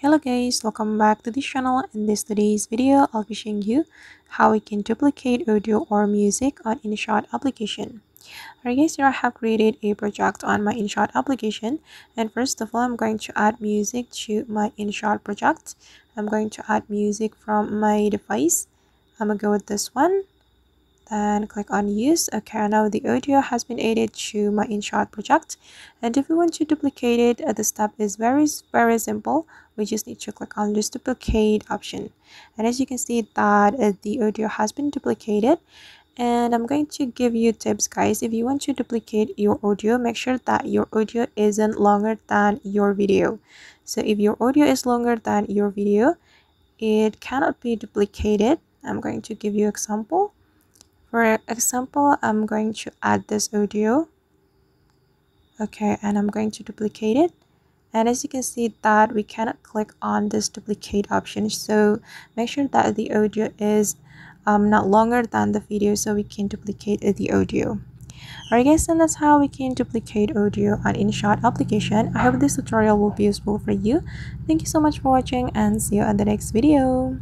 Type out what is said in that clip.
Hello guys, welcome back to this channel. In today's video, I'll be showing you how we can duplicate audio or music on InShot application. Alright guys, here I have created a project on my InShot application, and first of all, I'm going to add music to my InShot project. I'm going to add music from my device. I'm gonna go with this one. Then click on use. Okay, now the audio has been added to my InShot project, and if you want to duplicate it, the step is very simple. We just need to click on this duplicate option, and as you can see that the audio has been duplicated. And I'm going to give you tips guys. If you want to duplicate your audio, make sure that your audio isn't longer than your video. So if your audio is longer than your video, it cannot be duplicated. I'm going to give you example. For example, I'm going to add this audio. Okay, and I'm going to duplicate it. And as you can see that we cannot click on this duplicate option. So make sure that the audio is not longer than the video so we can duplicate the audio. Alright guys, and that's how we can duplicate audio on InShot application. I hope this tutorial will be useful for you. Thank you so much for watching and see you on the next video.